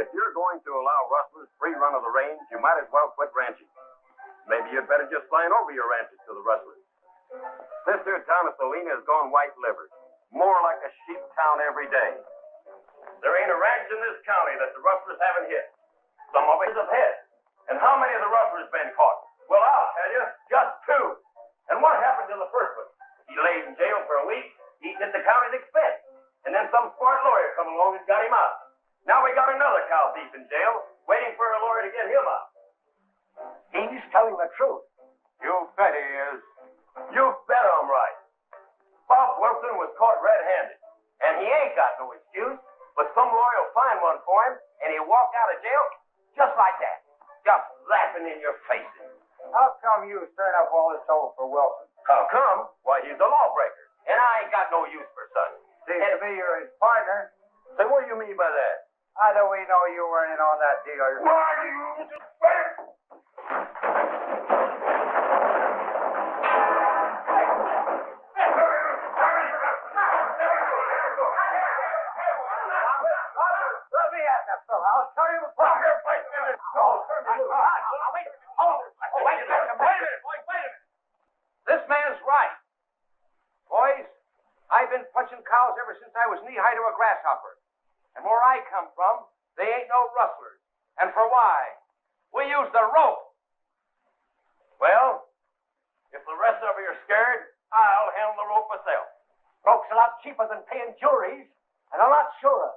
If you're going to allow rustlers free run of the range, you might as well quit ranching. Maybe you'd better just sign over your ranches to the rustlers. This here town of Salina has gone white-livered. More like a sheep town every day. There ain't a ranch in this county that the rustlers haven't hit. Some of it have hit. And how many of the rustlers been caught? Well, I'll tell you, just 2. And what happened to the first one? He laid in jail for a week. He did the county's expense. And then some smart lawyer come along and got him out. Now we got another cow thief in jail, waiting for a lawyer to get him out. He's telling the truth. You bet he is. You bet I'm right. Bob Wilson was caught red-handed. And he ain't got no excuse. But some lawyer will find one for him, and he'll walk out of jail just like that. Just laughing in your faces. How come you stirred up all this trouble for Wilson? How come? Why, he's a lawbreaker. And I ain't got no use for such. Seems to me you're his partner. Say, what do you mean by that? How do we know you weren't in on that deal? Why, you... I'll tell you the problem. This man's right. Boys, I've been punching cows ever since I was knee-high to a grasshopper. And where I come from, they ain't no rustlers. And for why? We use the rope. Well, if the rest of you are scared, I'll handle the rope myself. Rope's a lot cheaper than paying juries, and a lot surer.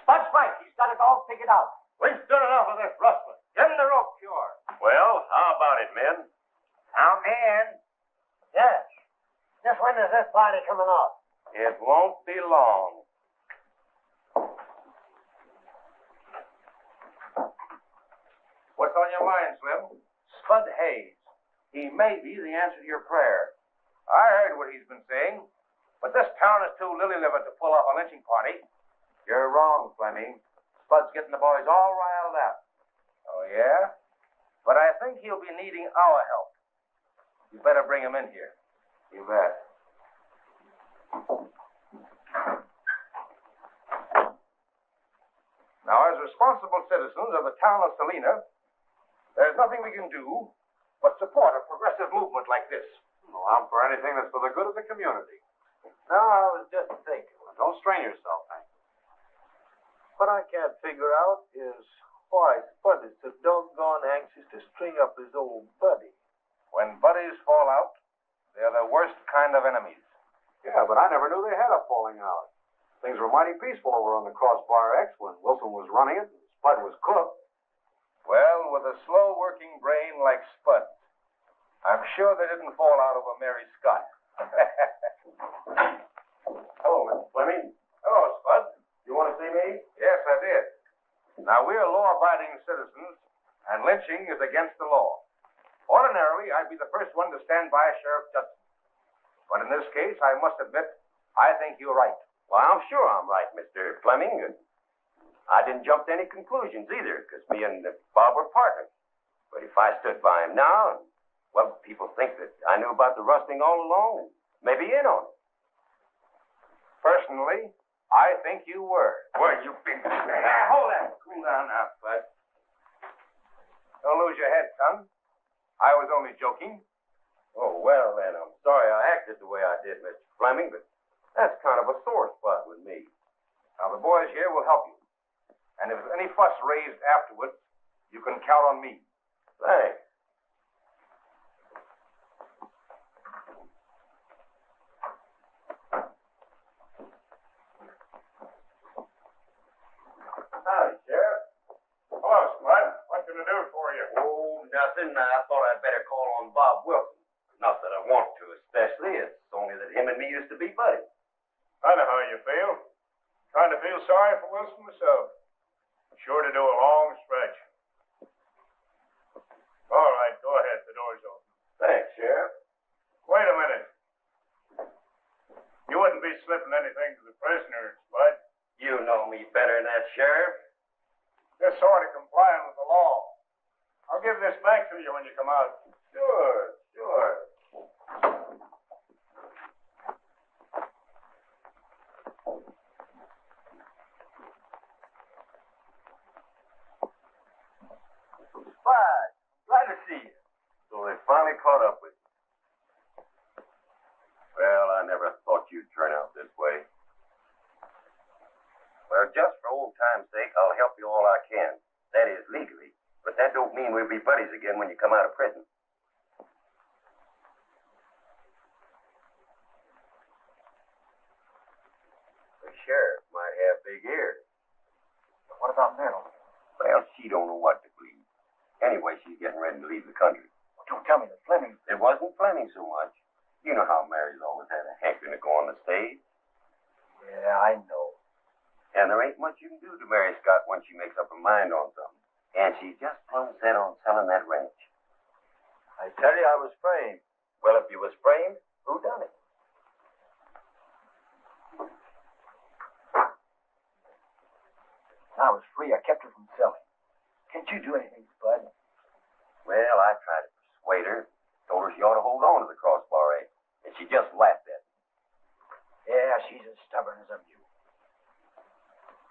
Spud's right. He's got it all figured out. We've done enough of this rustling. Give him the rope, sure. Well, how about it, men? Count me in. Yes. Just when is this party coming off? It won't be long. What's on your mind, Slim? Spud Hayes. He may be the answer to your prayer. I heard what he's been saying, but this town is too lily-livered to pull off a lynching party. You're wrong, Fleming. Spud's getting the boys all riled up. Oh, yeah? But I think he'll be needing our help. You better bring him in here. You bet. Now, as responsible citizens of the town of Salina, there's nothing we can do but support a progressive movement like this. Well, I'm for anything that's for the good of the community. No, I was just thinking. Don't strain yourself, Hank. What I can't figure out is why Spud is so doggone anxious to string up his old buddy. When buddies fall out, they're the worst kind of enemies. Yeah, but I never knew they had a falling out. Things were mighty peaceful over on the Crossbar X when Wilson was running it and Spud was cook. Well, with a slow-working brain like Spud, I'm sure they didn't fall out over Mary Scott. Hello, Mr. Fleming. Hello, Spud. You want to see me? Yes, I did. Now, we're law-abiding citizens, and lynching is against the law. Ordinarily, I'd be the first one to stand by Sheriff Judson. But in this case, I must admit, I think you're right. Well, I'm sure I'm right, Mr. Fleming. I didn't jump to any conclusions either, because me and Bob were partners. But if I stood by him now, well, people think that I knew about the rustling all along and maybe in on it. Personally, I think you were. Well, you big... Hold that. Cool down now, Spud. Don't lose your head, son. I was only joking. Oh, well, then, I'm sorry I acted the way I did, Mr. Fleming, but that's kind of a sore spot with me. Now, the boys here will help you. And if there's any fuss raised afterwards, you can count on me. Thanks. Howdy, Sheriff. Hello, Spud. What can I do for you? Oh, nothing. I thought I'd better call on Bob Wilson. Not that I want to, especially. It's only that him and me used to be buddies. I know how you feel. Trying to feel sorry for Wilson myself. Sure to do a long stretch. All right, go ahead. The door's open. Thanks, Sheriff. Wait a minute. You wouldn't be slipping anything to the prisoners, Spud. You know me better than that, Sheriff. Just sort of complying with the law. I'll give this back to you when you come out. Sure. Well, just for old time's sake, I'll help you all I can. That is, legally. But that don't mean we'll be buddies again when you come out of prison. The sheriff might have big ears. What about Myrtle? Well, she don't know what to believe. Anyway, she's getting ready to leave the country. Don't tell me that Fleming. It wasn't Fleming so much. You know how Mary's always had a hankering to go on the stage. Yeah, I know. And there ain't much you can do to Mary Scott once she makes up her mind on something. And she's just plumb set on selling that ranch. I tell you, I was framed. Well, if you was framed, who done it? I was free. I kept her from selling. Can't you do anything, Spud? Well, I tried to persuade her. Told her she ought to hold on to the crossbar egg. And she just laughed at me. Yeah, she's as stubborn as a mule.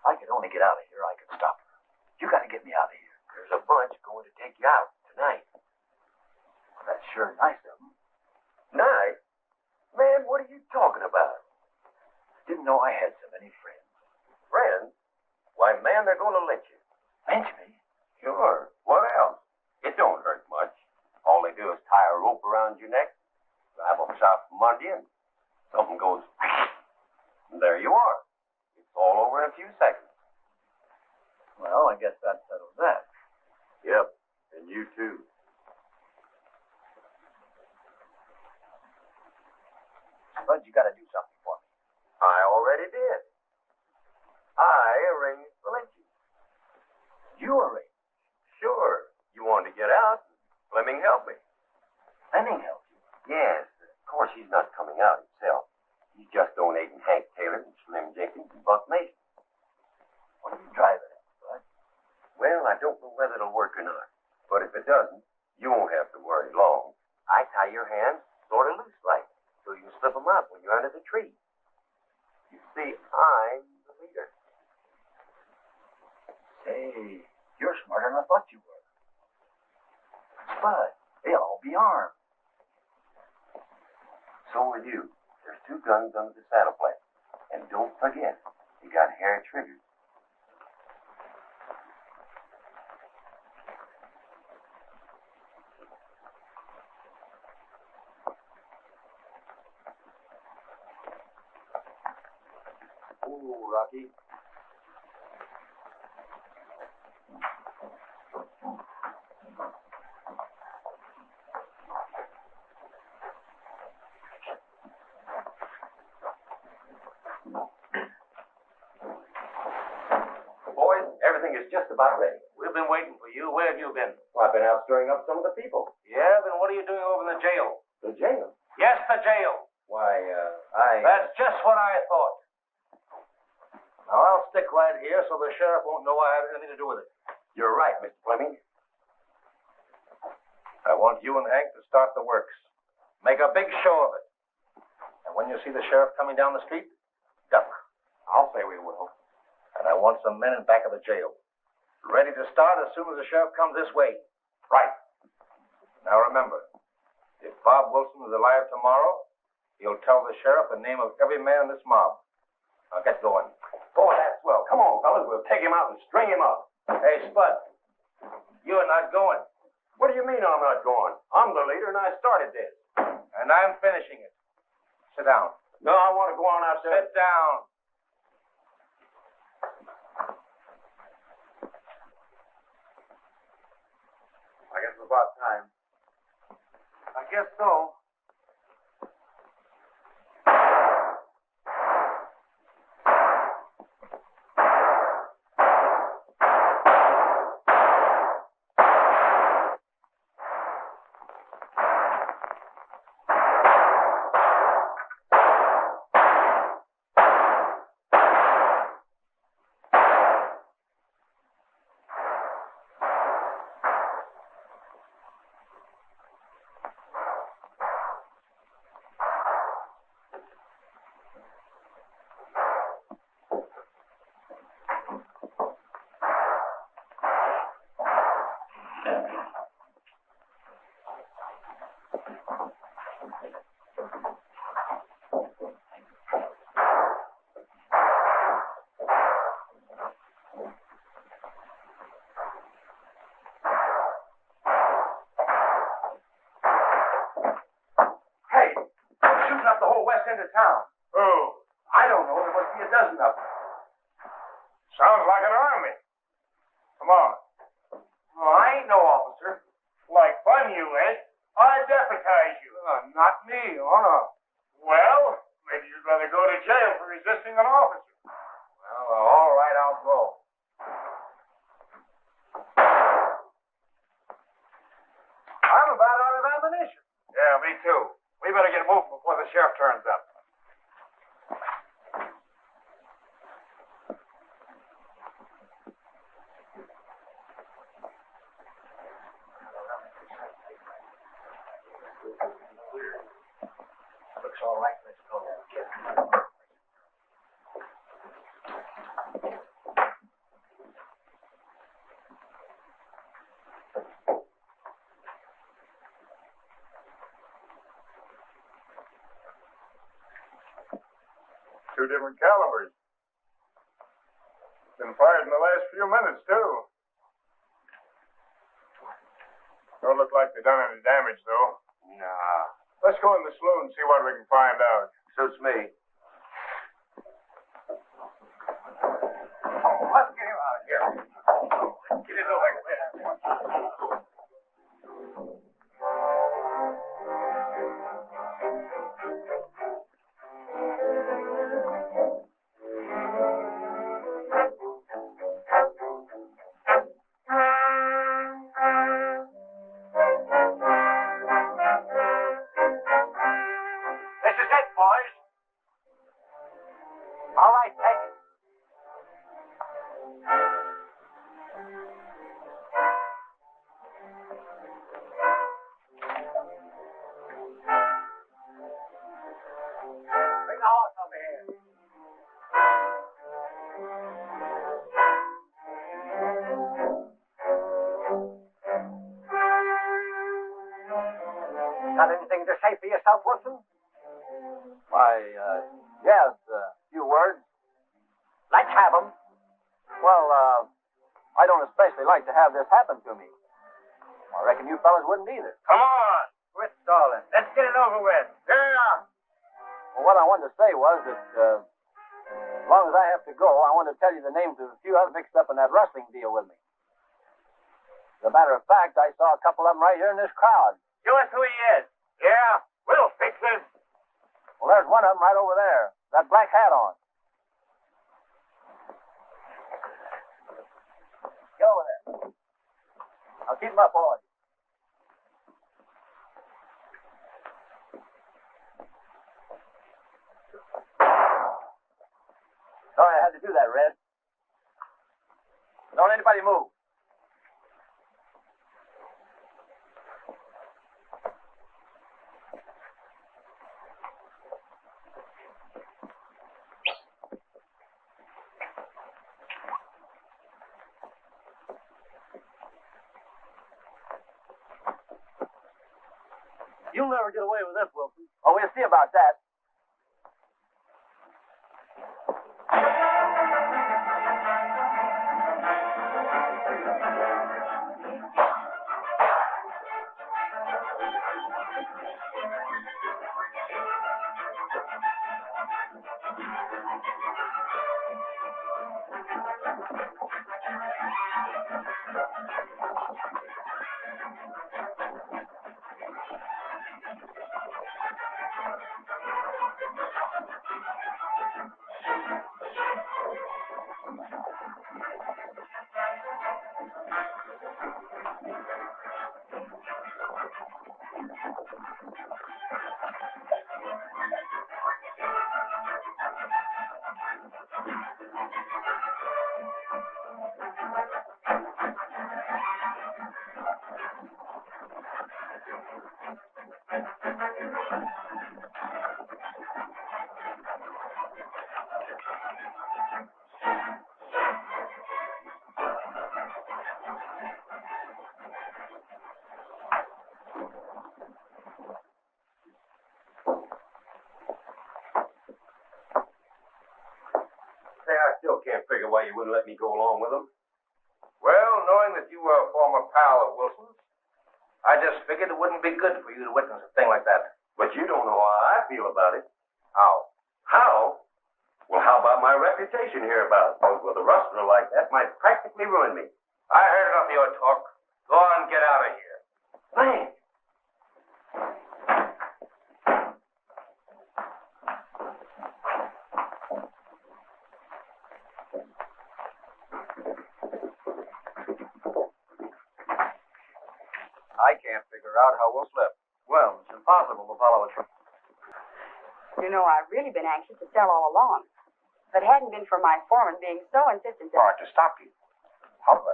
I could only get out of here. I could stop her. You got to get me out of here. There's a bunch going to take you out tonight. Well, that's sure nice of them. Nice? Man, what are you talking about? Didn't know I had so many friends. Friends? Why, man, they're going to lynch you. Lynch me? Sure. What else? It don't hurt much. All they do is tie a rope around your neck, grab a shot from under you, and something goes, and there you are. It's all over in a few seconds. Well, I guess that settles that. Yep, and you too. Spud, you got to do something for me. I already did. I arranged the lynching. You arranged. Sure. You wanted to get out. Fleming helped me. Fleming helped you. Yes. Of course, he's not coming out himself. He's just donating Hank Taylor and Slim Jenkins and Buck Mason. What are you driving at, Spud? Well, I don't know whether it'll work or not. But if it doesn't, you won't have to worry long. I tie your hands sort of loose like, so you can slip them up when you're under the tree. You see, I'm the leader. Say, you're smarter than I thought you were. Spud, they'll all be armed. So will you. There's 2 guns under the saddle flap. And don't forget, you got hair triggers. Ooh, Rocky. Boys, everything is just about ready. We've been waiting for you. Where have you been? Well, I've been out stirring up some of the people. Yeah, then what are you doing over in the jail? The jail? Yes, the jail. Why, That's just what I thought. Now, I'll stick right here so the sheriff won't know I have anything to do with it. You're right, Mr. Fleming. I want you and Hank to start the works. Make a big show of it. And when you see the sheriff coming down the street, duck. I'll say we will. And I want some men in back of the jail. Ready to start as soon as the sheriff comes this way. Right. Now remember, if Bob Wilson is alive tomorrow, he'll tell the sheriff the name of every man in this mob. Now get going. Boy, that's swell. Come on, fellas. We'll take him out and string him up. Hey, Spud, you're not going. What do you mean I'm not going? I'm the leader and I started this. And I'm finishing it. Sit down. No, I want to go on out there. Sit down. I guess it's about time. I guess so. whole west end of town. Who? I don't know. There must be a dozen of them. Sounds like an army. Come on. Oh, I ain't no officer. Like fun, you ain't. I deputize you. Not me. Oh, no. Well, maybe you'd rather go to jail for resisting an officer. Well, all right, I'll go. I'm about out of ammunition. Yeah, me too. We better get moving before the sheriff turns up. Looks all right. Let's go. Two different calibers. Been fired in the last few minutes, too. Don't look like they done any damage, though. Nah, Let's go in the saloon and see what we can find out. suits me. Let's get him out of here. Get it over with. This is it, boys. All right, take it. Bring the horse over here. Got anything to say for yourself, Wilson? Why, yes, a few words. Let's have 'em. Well, I don't especially like to have this happen to me. I reckon you fellas wouldn't either. Come on. Quit stalling. Let's get it over with. Yeah. Well, what I wanted to say was that, as long as I have to go, I want to tell you the names of a few others mixed up in that rustling deal with me. As a matter of fact, I saw a couple of them right here in this crowd. Show us who he is. Yeah. We'll fix it. Well, there's one of them right over there. That black hat on. Get over there. I'll keep him up, boys. Sorry I had to do that, Red. Don't anybody move. You'll never get away with this, Wilson. Oh, we'll see about that. I still can't figure why you wouldn't let me go along with them. Well, knowing that you were a former pal of Wilson's, I just figured it wouldn't be good for you to witness a thing like that. But you don't know how I feel about it. How? How? Well, how about my reputation hereabouts? With a rustler like that might practically ruin me. I heard enough of your talk. Go on, get out of here. Thanks. I can't figure out how we'll slip. Well, it's impossible to follow a trail. You know, I've really been anxious to sell all along. If it hadn't been for my foreman being so insistent Hard to stop you. However,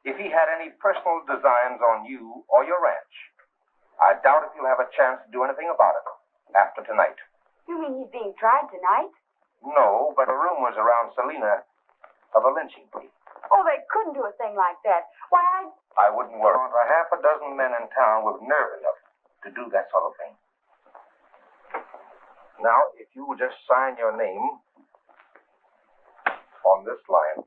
if he had any personal designs on you or your ranch, I doubt if you'll have a chance to do anything about it after tonight. You mean he's being tried tonight? No, but the rumors around Selena of a lynching plea. Oh, they couldn't do a thing like that. Why, I wouldn't worry. There are half a dozen men in town with nerve enough to do that sort of thing. Now, if you will just sign your name on this line.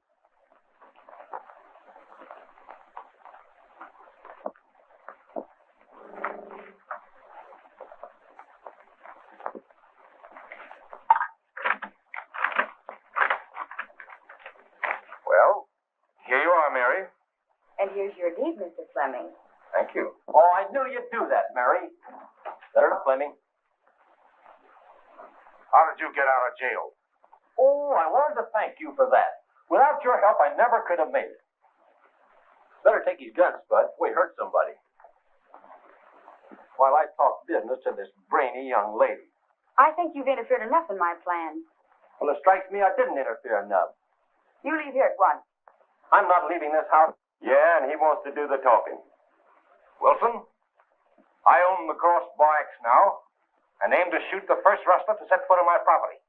Well, here you are, Mary. And here's your deed, Mr. Fleming. Thank you. Oh, I knew you'd do that, Mary. Better not, Fleming. How did you get out of jail? Oh, I wanted to thank you for that. Without your help, I never could have made it. Better take his gun, Spud. We hurt somebody. While I talk business to this brainy young lady. I think you've interfered enough in my plans. Well, it strikes me I didn't interfere enough. You leave here at once. I'm not leaving this house. Yeah, and he wants to do the talking. Wilson, I own the Cross Bar X now, and aim to shoot the first rustler to set foot on my property.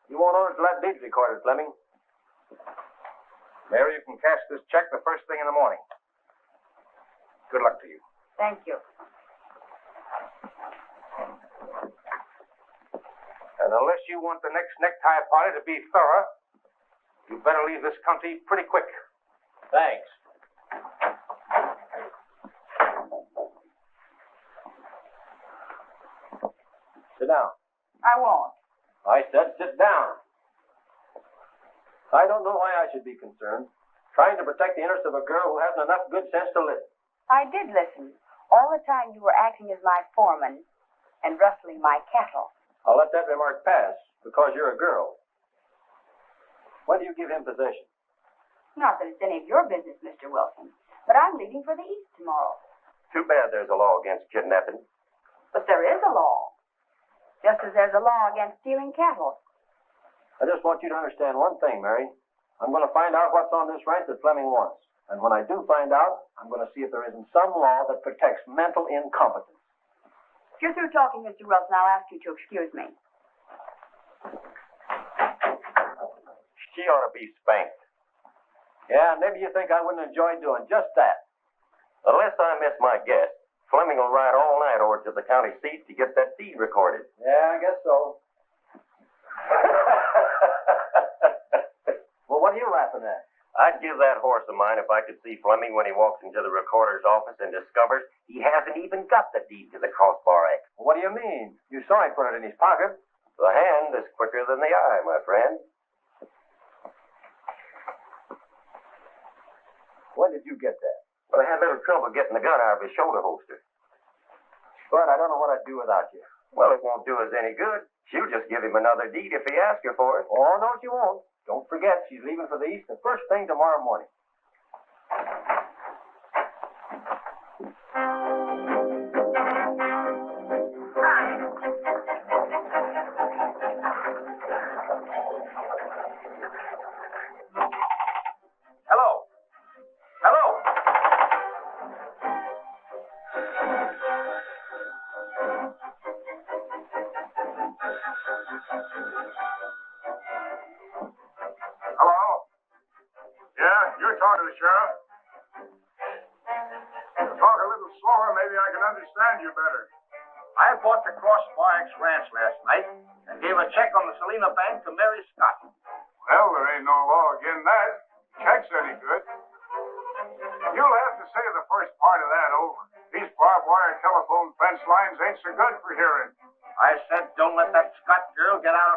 You won't own it till that deed's recorded, Fleming. Mary, you can cash this check the first thing in the morning. Good luck to you. Thank you. And unless you want the next necktie party to be thorough, you better leave this country pretty quick. Thanks. Sit down. I won't. I said sit down. I don't know why I should be concerned. Trying to protect the interests of a girl who hasn't enough good sense to live. I did listen. All the time you were acting as my foreman and rustling my cattle. I'll let that remark pass because you're a girl. When do you give him possession? Not that it's any of your business, Mr. Wilson, but I'm leaving for the East tomorrow. Too bad there's a law against kidnapping. But there is a law. Just as there's a law against stealing cattle. I just want you to understand one thing, Mary. I'm going to find out what's on this ranch that Fleming wants. And when I do find out, I'm going to see if there isn't some law that protects mental incompetence. If you're through talking, Mr. Wilson, I'll ask you to excuse me. She ought to be spanked. Yeah, maybe you think I wouldn't enjoy doing just that. Unless I miss my guess, Fleming will ride all night over to the county seat to get that deed recorded. Yeah, I guess so. Well, what are you laughing at? I'd give that horse of mine if I could see Fleming when he walks into the recorder's office and discovers he hasn't even got the deed to the Crossbar Act. What do you mean? You saw him put it in his pocket. The hand is quicker than the eye, my friend. When did you get that? But I had a little trouble getting the gun out of his shoulder holster. But I don't know what I'd do without you. Well, it won't do us any good. She'll just give him another deed if he asks her for it. Oh, no, she won't. Don't forget, she's leaving for the East the first thing tomorrow morning. Hello. Hello. Hello? Yeah, you're talking to the sheriff. Talk a little slower, maybe I can understand you better. I bought the Crossbar X Ranch last night and gave a check on the Selena Bank to Mary Scott. Well, there ain't no law against that. Check's any good. You'll have to say the first part of that over. These barbed wire telephone fence lines ain't so good for hearing. I said don't let that Scott girl get out of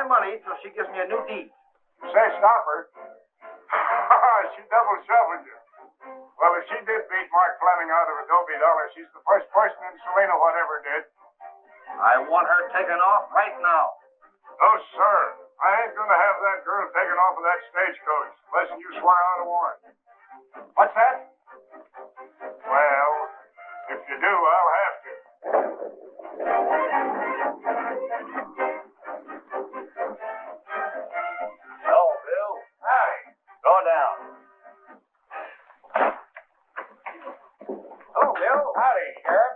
money till she gives me a new deed. Say, stop her. She double shuffled you. Well, if she did beat Mark Fleming out of $1 she's the first person in Salina whatever did. I want her taken off right now. No, sir. I ain't gonna have that girl taken off of that stagecoach unless you swear out a warrant. What's that? Well, if you do, I'll have to. Hello, Bill. Hi. Go down. Hello, Bill. Howdy, Sheriff.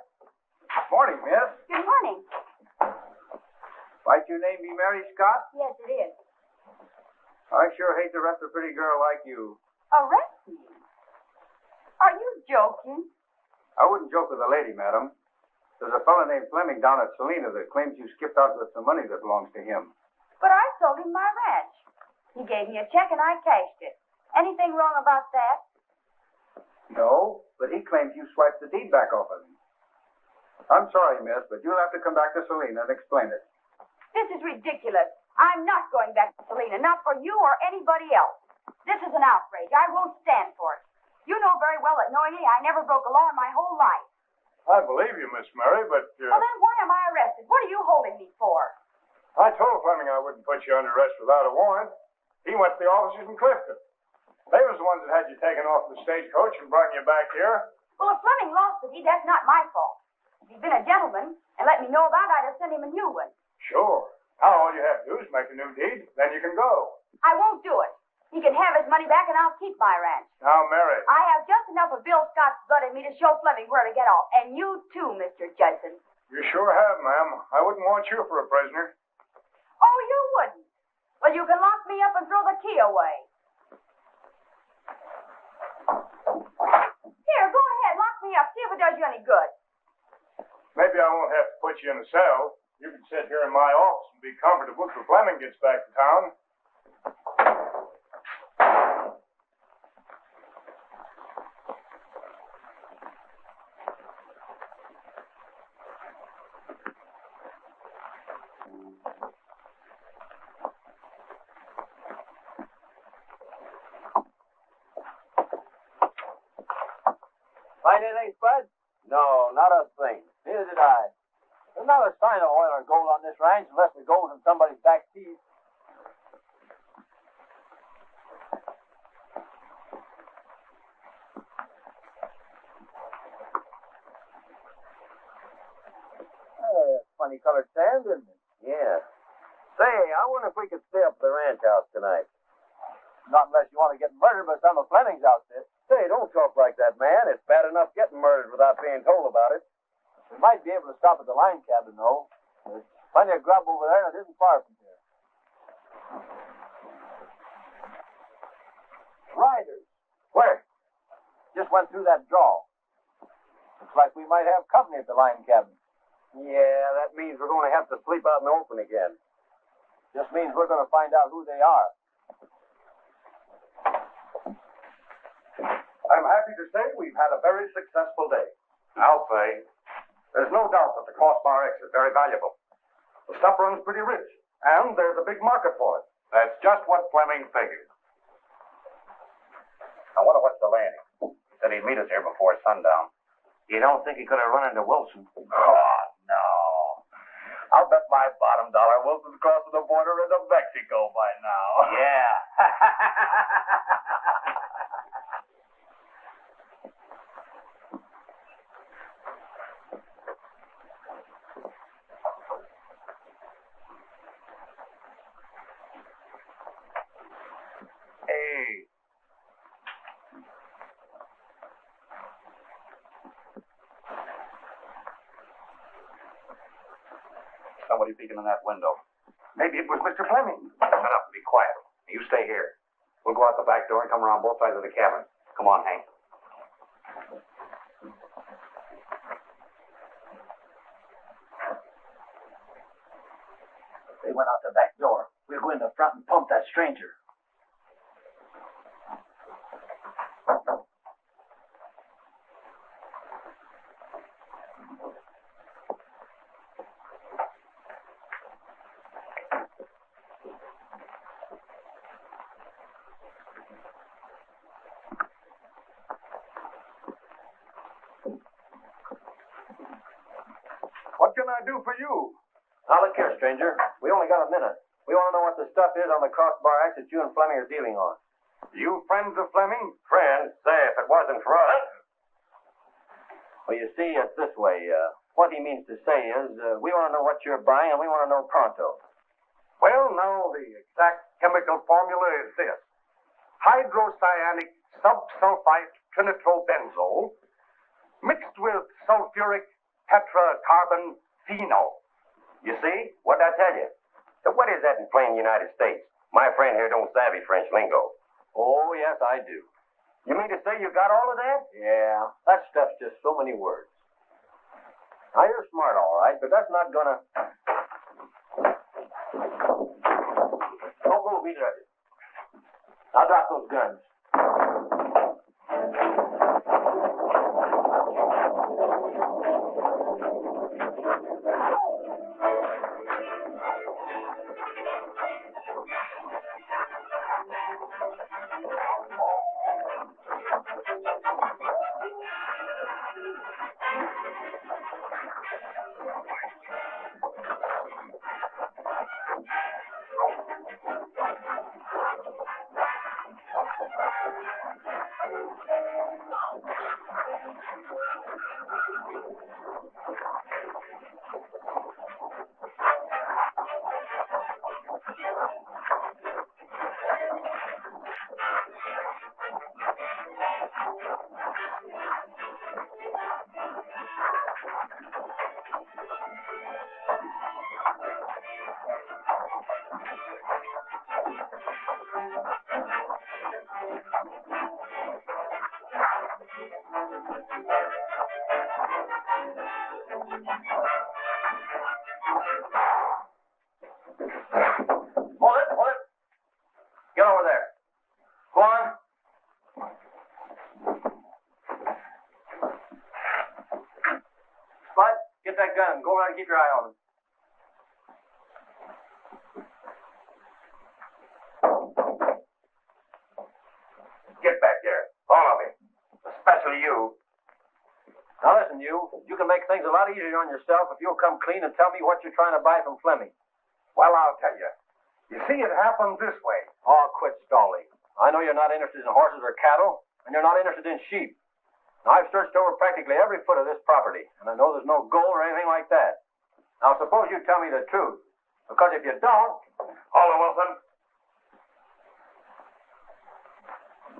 Morning, miss. Good morning. Might your name be Mary Scott? Yes, it is. I sure hate to arrest a pretty girl like you. Arrest me? Are you joking? I wouldn't joke with a lady, madam. There's a fellow named Fleming down at Salina that claims you skipped out with some money that belongs to him. But I sold him my ranch. He gave me a check and I cashed it. Anything wrong about that? No, but he claims you swiped the deed back off of him. I'm sorry, miss, but you'll have to come back to Salina and explain it. This is ridiculous. I'm not going back to Salina, not for you or anybody else. This is an outrage. I won't stand for it. You know very well that knowingly I never broke a law in my whole life. I believe you, Miss Mary, but Well, then why am I arrested? What are you holding me for? I told Fleming I wouldn't put you under arrest without a warrant. He went to the officers in Clifton. They was the ones that had you taken off the stagecoach and brought you back here. Well, if Fleming lost the deed, that's not my fault. If he'd been a gentleman and let me know about it, I'd have sent him a new one. Sure. Now all you have to do is make a new deed, then you can go. I won't do it. He can have his money back and I'll keep my ranch. Now, Mary. I have just enough of Bill Scott's blood in me to show Fleming where to get off. And you too, Mr. Judson. You sure have, ma'am. I wouldn't want you for a prisoner. Oh, you wouldn't? Well, you can lock me up and throw the key away. Here, go ahead, lock me up. See if it does you any good. Maybe I won't have to put you in a cell. You can sit here in my office and be comfortable till Fleming gets back to town. Find anything, Spud? No, not a thing. Neither did I. There's not a sign of oil or gold on this ranch unless the gold's in somebody's back teeth. Funny colored sand, isn't it? Yeah. Say, I wonder if we could stay up at the ranch house tonight. Not unless you want to get murdered by some of Fleming's outfit. Say, don't talk like that, man. It's bad enough getting murdered without being told about it. We might be able to stop at the line cabin, though. There's plenty of grub over there, and it isn't far from here. Riders. Where? Just went through that draw. Looks like we might have company at the line cabin. Yeah, that means we're going to have to sleep out in the open again. Just means we're going to find out who they are. I'm happy to say we've had a very successful day. I'll say. There's no doubt that the crossbar X is very valuable. The stuff runs pretty rich, and there's a big market for it. That's just what Fleming figured. I wonder what's delaying him. He said he'd meet us here before sundown. You don't think he could have run into Wilson? Oh, no. I'll bet my bottom dollar Wilson's crossing the border into Mexico by now. Yeah. Hey. Somebody peeking in that window. Maybe it was Mr. Fleming. Shut up and be quiet. You stay here. We'll go out the back door and come around both sides of the cabin. Come on, Hank. They went out the back door. We'll go in the front and pump that stranger. I do for you? Now, look here, stranger. We only got a minute. We want to know what the stuff is on the crossbar axe that you and Fleming are dealing on. You friends of Fleming? Friends, say, if it wasn't for us. Well, you see, it's this way. What he means to say is, we want to know what you're buying, and we want to know pronto. Well, now, the exact chemical formula is this. Hydrocyanic subsulfite trinitrobenzol mixed with sulfuric tetracarbon phenol. You see? What'd I tell you? So what is that in plain United States? My friend here don't savvy French lingo. Oh, yes, I do. You mean to say you got all of that? Yeah, that stuff's just so many words. Now, you're smart, all right, but that's not gonna... Don't move either of you. Now, drop those guns. Hold it. Get over there. Go on. Spud, get that gun. Go around and keep your eye on him. Get back there. All of you. Especially you. Now listen, you can make things a lot easier on yourself if you'll come clean and tell me what you're trying to buy from Fleming. Well, I'll tell you. You see, it happened this way. Oh, quit stalling. I know you're not interested in horses or cattle, and you're not interested in sheep. Now, I've searched over practically every foot of this property, and I know there's no gold or anything like that. Now, suppose you tell me the truth, because if you don't... Hold it, Wilson.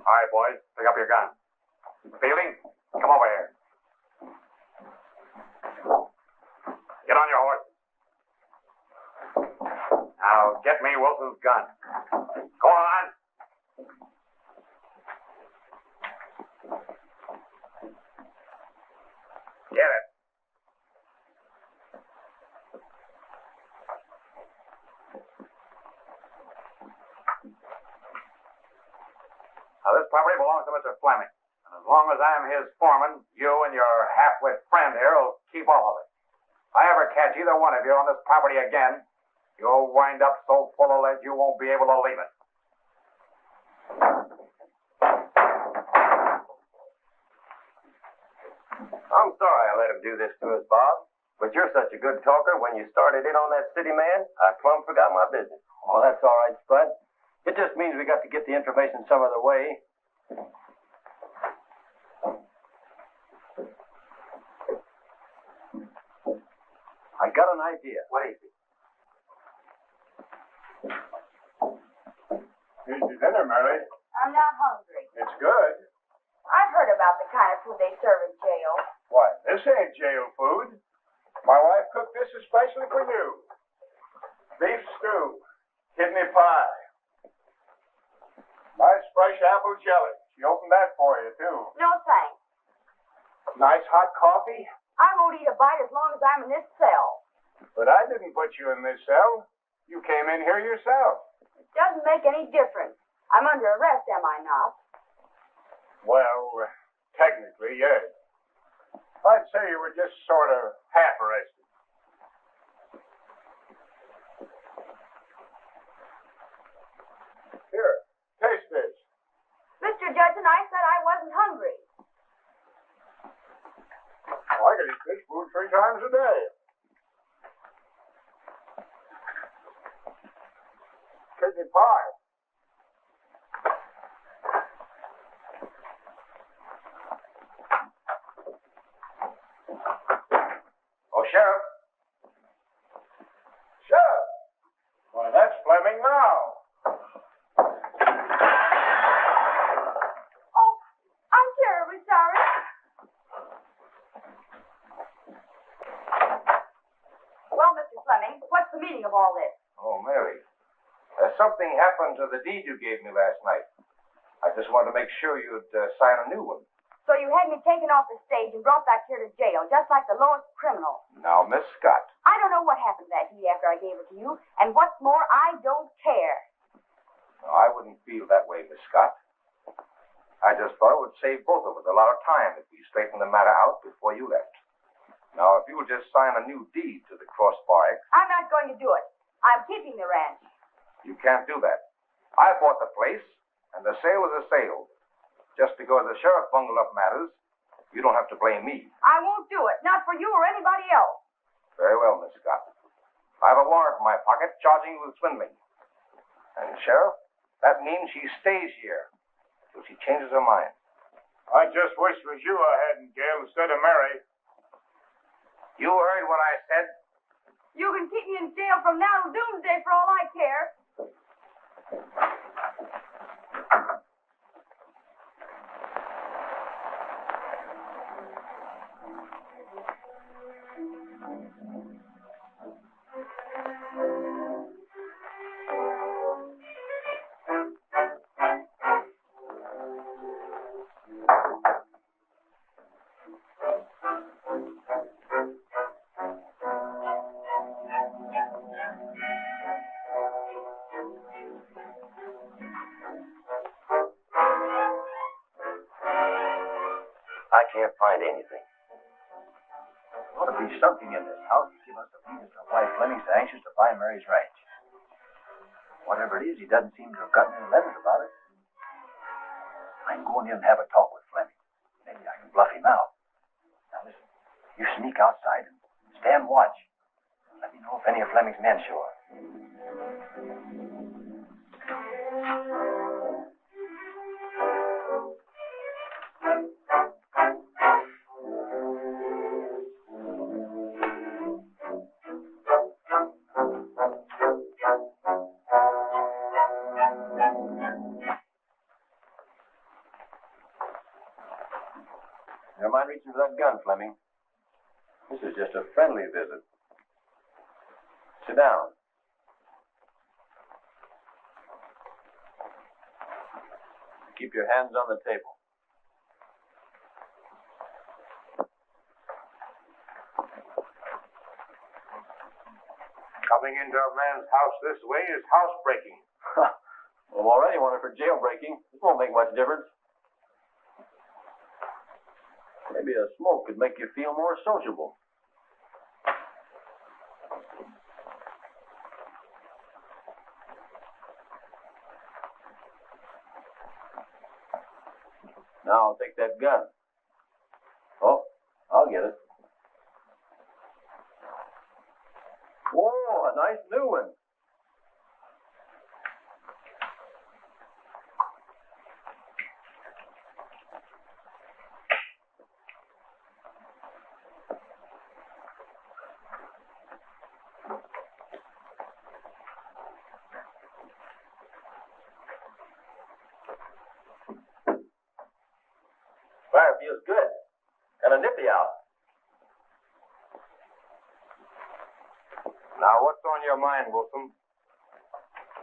All right, boys, pick up your gun. Fielding, come over here. Get on your horse. Now, get me Wilson's gun. Go on. Get it. Now, this property belongs to Mr. Fleming. And as long as I'm his foreman, you and your half-wit friend here will keep all of it. If I ever catch either one of you on this property again, you'll wind up so full of lead you won't be able to leave it. I'm sorry I let him do this to us, Bob. But you're such a good talker. When you started in on that city man, I plumb forgot my business. Oh, that's all right, Spud. It just means we got to get the information some other way. I got an idea. What is it? Here's your dinner, Mary. I'm not hungry. It's good. I've heard about the kind of food they serve in jail. Why, this ain't jail food. My wife cooked this especially for you. Beef stew, kidney pie, nice fresh apple jelly. She opened that for you, too. No thanks. Nice hot coffee. I won't eat a bite as long as I'm in this cell. But I didn't put you in this cell. You came in here yourself. It doesn't make any difference. I'm under arrest, am I not? Well, technically, yes. I'd say you were just sort of half arrested. Here, taste this. Mr. Judson, I said I wasn't hungry. I could eat this food 3 times a day. could be part. Oh, Sheriff. Sheriff! Why, that's Fleming now. Oh, I'm terribly sorry. Well, Mr. Fleming, what's the meaning of all this? Oh, Mary. Something happened to the deed you gave me last night. I just wanted to make sure you'd sign a new one. So you had me taken off the stage and brought back here to jail, just like the lowest criminal. Now, Miss Scott. I don't know what happened to that deed after I gave it to you, and what's more, I don't care. No, I wouldn't feel that way, Miss Scott. I just thought it would save both of us a lot of time if we straightened the matter out before you left. Now, if you would just sign a new deed to the Crossbar X. I'm not going to do it. I'm keeping the ranch. You can't do that. I bought the place, and the sale is a sale. Just because the sheriff bungled up matters, you don't have to blame me. I won't do it, not for you or anybody else. Very well, Miss Scott. I have a warrant in my pocket charging you with swindling. And, Sheriff, that means she stays here till she changes her mind. I just wish it was you I had in jail instead of Mary. You heard what I said? You can keep me in jail from now to doomsday for all I care. I can't find anything. There ought to be something in this house to give us a lead as to why Fleming's so anxious to buy Mary's ranch. Whatever it is, he doesn't seem to have gotten any letters about it. I can go in here and have a talk with Fleming. Maybe I can bluff him out. Now listen, you sneak outside and stand watch. Let me know if any of Fleming's men show up. Never mind reaching for that gun, Fleming. This is just a friendly visit. Sit down. Keep your hands on the table. Coming into a man's house this way is housebreaking. Well, already wanted for jailbreaking. This won't make much difference. Maybe a smoke could make you feel more sociable. Now I'll take that gun. Oh, I'll get it. Whoa, a nice new one. Fire feels good. Kind of nippy out. Now, what's on your mind, Wilson?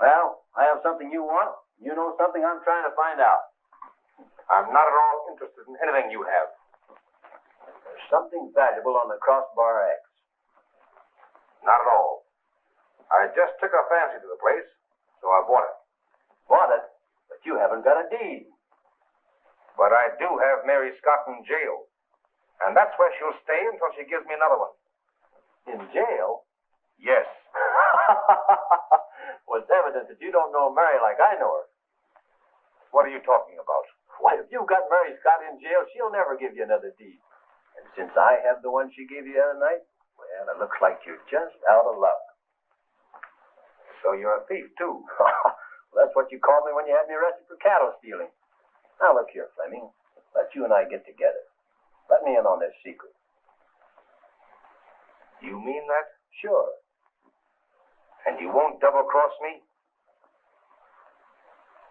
Well, I have something you want. You know something I'm trying to find out. I'm not at all interested in anything you have. There's something valuable on the Crossbar X. Not at all. I just took a fancy to the place, so I bought it. Bought it, but you haven't got a deed. But I do have Mary Scott in jail. And that's where she'll stay until she gives me another one. In jail? Yes. Well, it's evident that you don't know Mary like I know her. What are you talking about? Why, if you've got Mary Scott in jail, she'll never give you another deed. And since I have the one she gave you the other night, well, it looks like you're just out of luck. So you're a thief, too. That's what you called me when you had me arrested for cattle stealing. Now, look here, Fleming. Let you and I get together. Let me in on this secret. You mean that? Sure. And you won't double-cross me?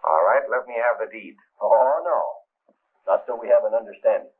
All right, let me have the deed. Oh, no. Not till we have an understanding.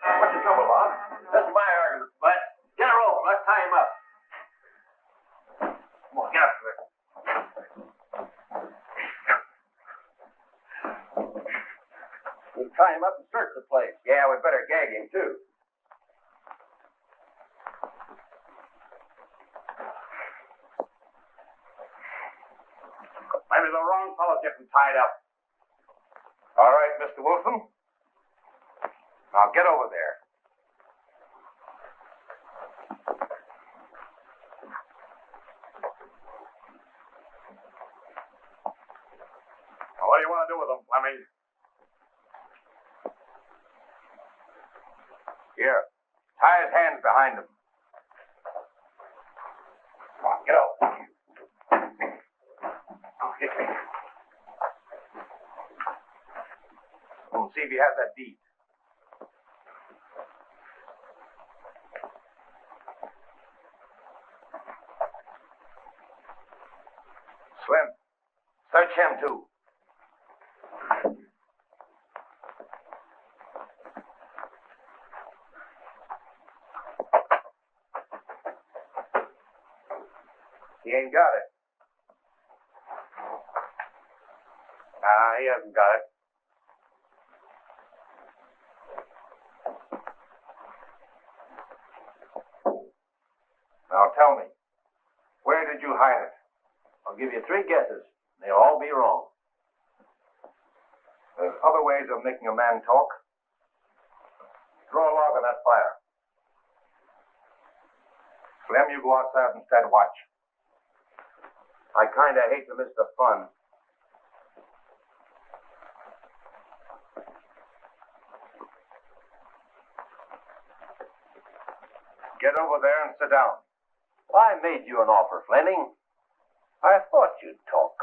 What's the trouble, Bob? That's my argument, Bud. Get a rope. Let's tie him up. Come on, get up there. We'll tie him up and search the place. Yeah, we better gag him, too. Maybe the wrong fellow's getting tied up. All right, Mr. Wilson. Now get over there. Now, what do you want to do with them, Fleming? Here. Tie his hands behind him. Come on, get over. We'll see if he has that deed. Slim, search him too. He ain't got it. Nah, he hasn't got it. Now tell me, where did you hide it? I'll give you 3 guesses. They'll all be wrong. There's other ways of making a man talk. Throw a log on that fire. Slim, you go outside and stand watch. I kind of hate to miss the fun. Get over there and sit down. I made you an offer, Fleming. I thought you'd talk.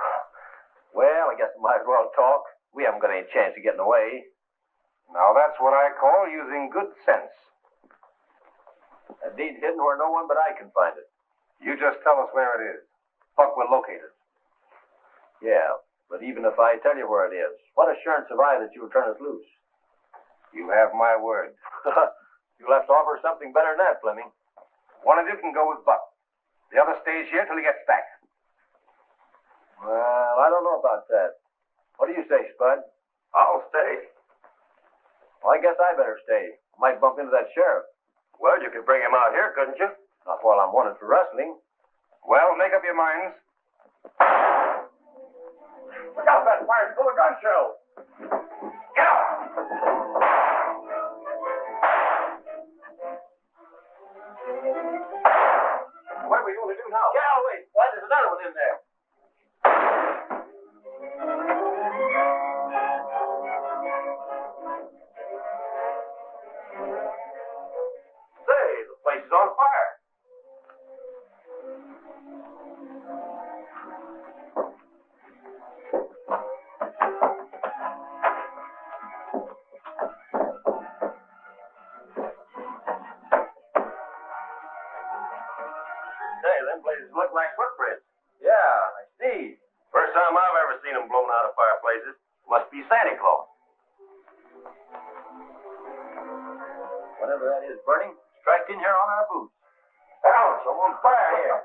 Well, I guess I might as well talk. We haven't got any chance of getting away. Now that's what I call using good sense. A deed hidden where no one but I can find it. You just tell us where it is. Buck will locate it. Yeah, but even if I tell you where it is, what assurance have I that you'll turn us loose? You have my word. You'll have to offer something better than that, Fleming. One of you can go with Buck. The other stays here till he gets back. Well, I don't know about that. What do you say, Spud? I'll stay. Well, I guess I better stay. I might bump into that sheriff. Well, you could bring him out here, couldn't you? Not while I'm wanted for rustling. Well, make up your minds. Look out, that fire's full of gun shells. Get out! What are we going to do now? Get out of the way, Spud. There's another one in there. Say, the place is on fire. be Santa Claus. Whatever that is, Bertie, striked in here on our boots. Ouch, I'm on fire here.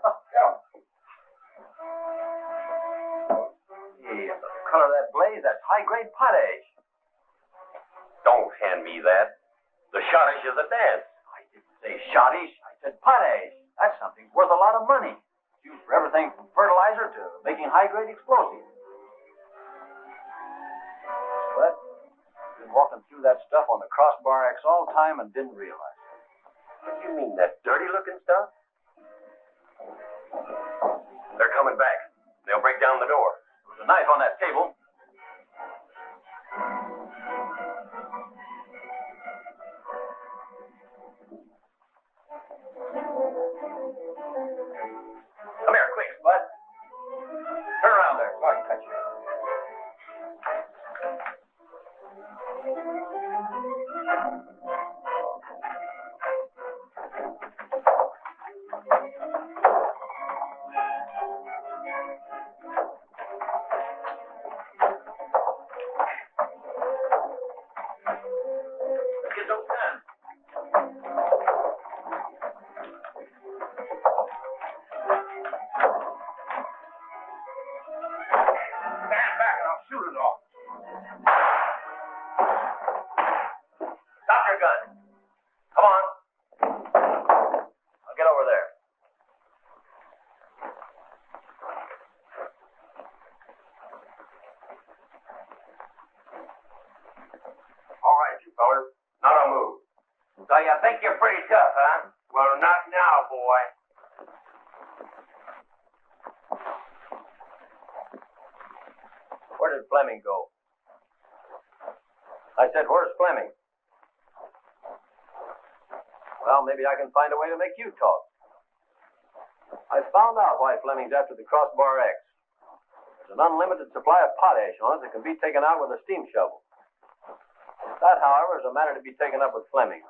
Yeah, the color of that blaze, that's high-grade potash. Don't hand me that. The schottish is a dance. I didn't say schottish. I said potash. That's something worth a lot of money. It's used for everything from fertilizer to making high-grade explosives. But I've been walking through that stuff on the crossbar X all the time and didn't realize it. What do you mean, that dirty-looking stuff? They're coming back. They'll break down the door. There was a knife on that table. Come here, quick, Spud. Turn around there so I can cut you. Let's get those guns. Stand back and I'll shoot it off. Stop your gun. Come on. I'll get over there. All right, you fellers. Not a move. So you think you're pretty tough, huh? Well, not now, boy. Where did Fleming go? I said, where's Fleming? Well, maybe I can find a way to make you talk. I found out why Fleming's after the crossbar X. There's an unlimited supply of potash on it that can be taken out with a steam shovel. That, however, is a matter to be taken up with Fleming.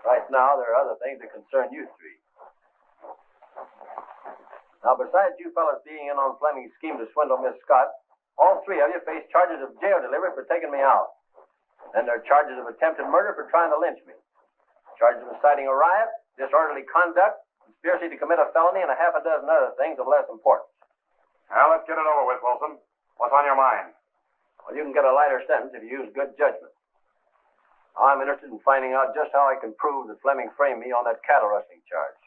Right now, there are other things that concern you three. Now, besides you fellas being in on Fleming's scheme to swindle Miss Scott, all three of you face charges of jail delivery for taking me out. Then there are charges of attempted murder for trying to lynch me. Charges of inciting a riot, disorderly conduct, conspiracy to commit a felony, and a half a dozen other things of less importance. Now, let's get it over with, Wilson. What's on your mind? Well, you can get a lighter sentence if you use good judgment. I'm interested in finding out just how I can prove that Fleming framed me on that cattle rustling charge.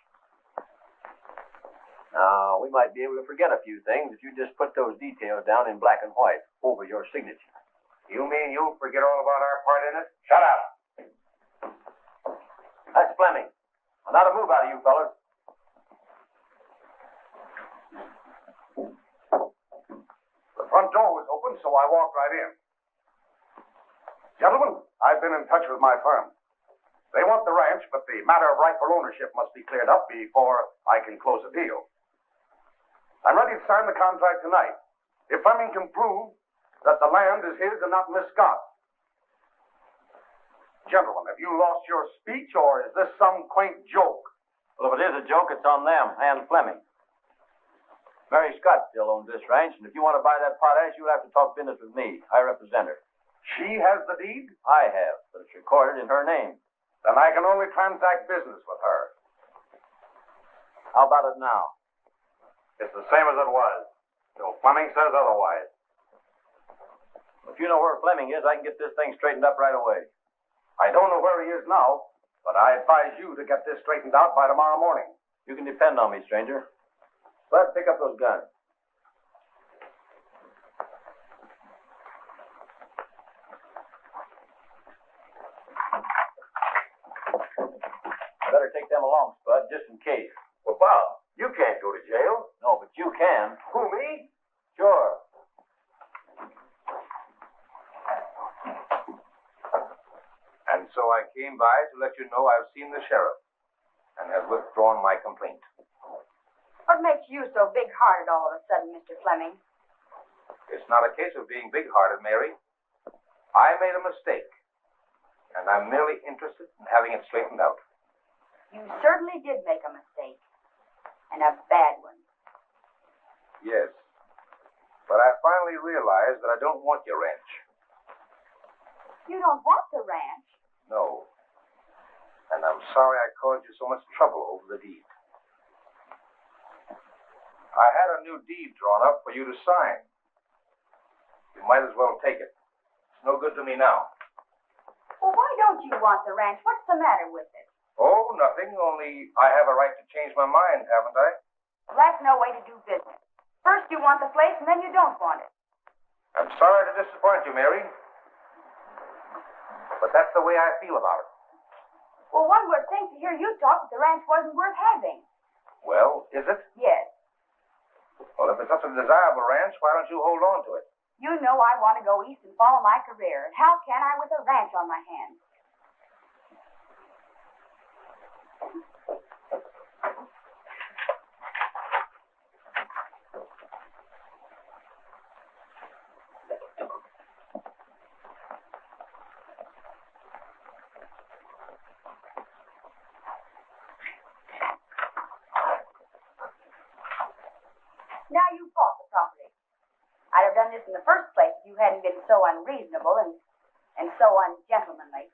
Now, we might be able to forget a few things if you just put those details down in black and white over your signature. You mean you'll forget all about our part in it? Shut up. That's Fleming. Well, not a move out of you fellas. The front door was open, so I walked right in. Gentlemen, I've been in touch with my firm. They want the ranch, but the matter of rightful ownership must be cleared up before I can close a deal. I'm ready to sign the contract tonight, if Fleming can prove that the land is his and not Miss Scott. Gentlemen, have you lost your speech, or is this some quaint joke? Well, if it is a joke, it's on them and Fleming. Mary Scott still owns this ranch, and if you want to buy that potash, you'll have to talk business with me. I represent her. She has the deed? I have, but it's recorded in her name. Then I can only transact business with her. How about it now? It's the same as it was, till Fleming says otherwise. If you know where Fleming is, I can get this thing straightened up right away. I don't know where he is now, but I advise you to get this straightened out by tomorrow morning. You can depend on me, stranger. Bud, pick up those guns. I better take them along, Spud, just in case. Well, Bob, you can't go to jail. No, but you can. Who, me? Sure. And so I came by to let you know I've seen the sheriff and have withdrawn my complaint. What makes you so big-hearted all of a sudden, Mr. Fleming? It's not a case of being big-hearted, Mary. I made a mistake, and I'm merely interested in having it straightened out. You certainly did make a mistake. And a bad one. Yes. But I finally realized that I don't want your ranch. You don't want the ranch? No. And I'm sorry I caused you so much trouble over the deed. I had a new deed drawn up for you to sign. You might as well take it. It's no good to me now. Well, why don't you want the ranch? What's the matter with it? Oh, nothing, only I have a right to change my mind, haven't I? Well, that's no way to do business. First you want the place, and then you don't want it. I'm sorry to disappoint you, Mary. But that's the way I feel about it. Well, one would think to hear you talk that the ranch wasn't worth having. Well, is it? Yes. Well, if it's such a desirable ranch, why don't you hold on to it? You know I want to go east and follow my career, and how can I with a ranch on my hands? Now you bought the property. I'd have done this in the first place if you hadn't been so unreasonable and so ungentlemanly.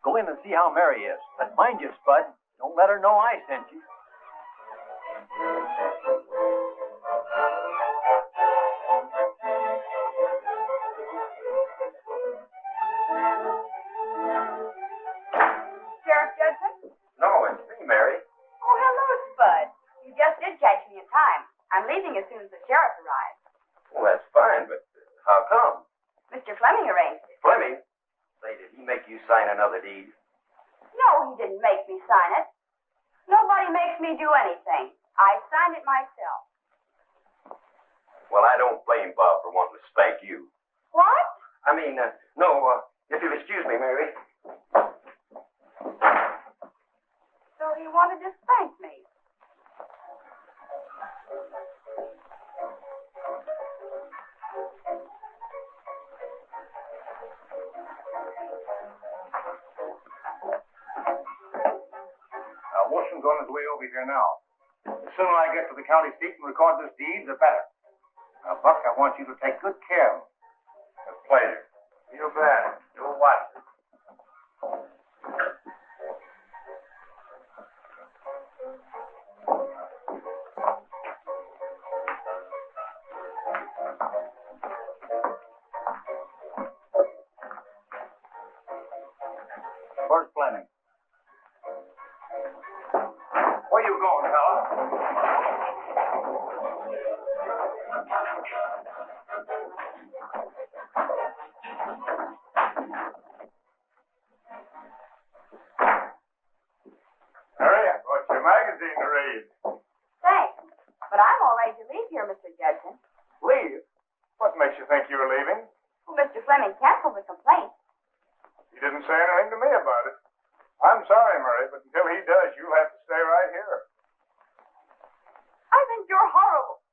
Go in and see how Mary is. But mind you, Spud, don't let her know I sent you. Sheriff Judson? No, it's me, Mary. Oh, hello, Spud. You just did catch me in time. I'm leaving as soon as the sheriff arrives. Well, that's fine, but how come? Mr. Fleming arranged it. Fleming? Say, did he make you sign another deed? No, he didn't make me sign it. Nobody makes me do anything. I signed it myself. Well, I don't blame Bob for wanting to spank you. What? I mean, no, if you'll excuse me, Mary. So he wanted to spank me. Wilson's on his way over here now. The sooner I get to the county seat and record this deed, the better. Now, Buck, I want you to take good care of him. With pleasure. You bet. You'll watch it. Where's Fleming? Where you going, fella? Harry, I brought your magazine to read. Thanks. But I'm all ready to leave here, Mr. Judson. Leave? What makes you think you were leaving? Well, Mr. Fleming canceled the complaint. He didn't say anything to me about it. I'm sorry, Murray, but until he does, you'll have to stay right here. I think you're horrible.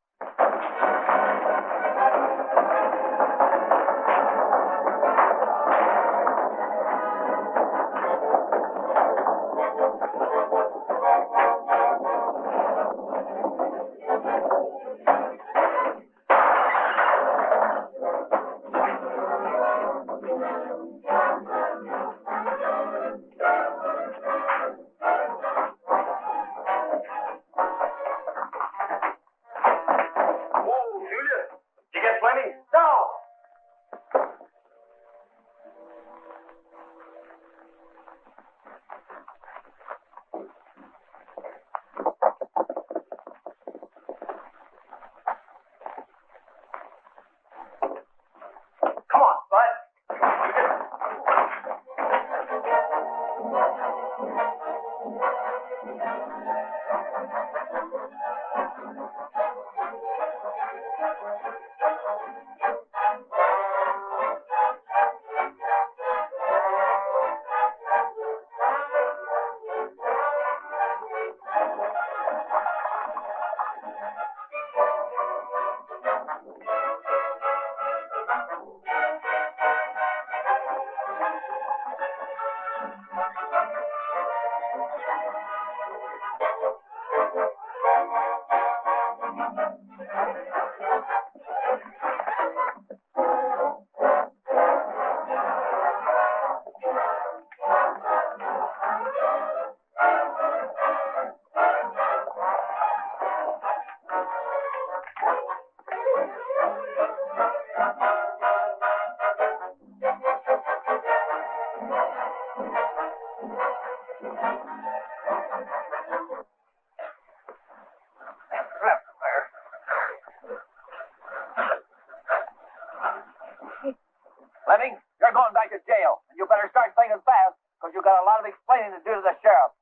Fleming, you're going back to jail, and you better start thinking fast, because you've got a lot of explaining to do to the sheriff.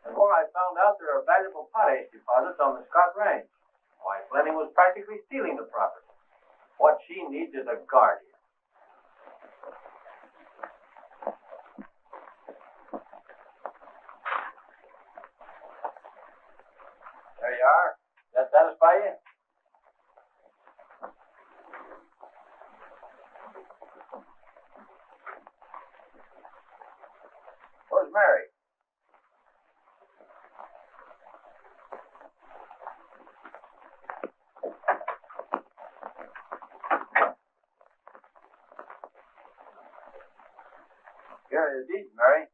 Before I found out there are valuable potash deposits on the Scott Ranch. Why, Fleming was practically stealing the property. What she needs is a guardian. There you are. Does that satisfy you? Where's Mary? Here are your deeds, Mary.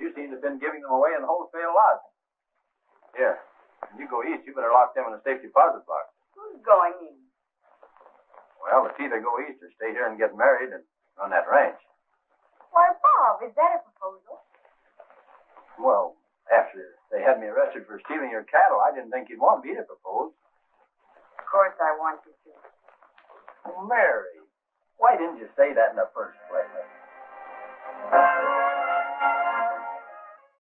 You seem to have been giving them away in wholesale lots. Here, when you go east, you better lock them in a safe deposit box. Who's going in? Well, it's either go east or stay here and get married and run that ranch. Why, Bob, is that a proposal? Well, after they had me arrested for stealing your cattle, I didn't think you'd want me to propose. Of course I want you to. Well, Mary, why didn't you say that in the first place?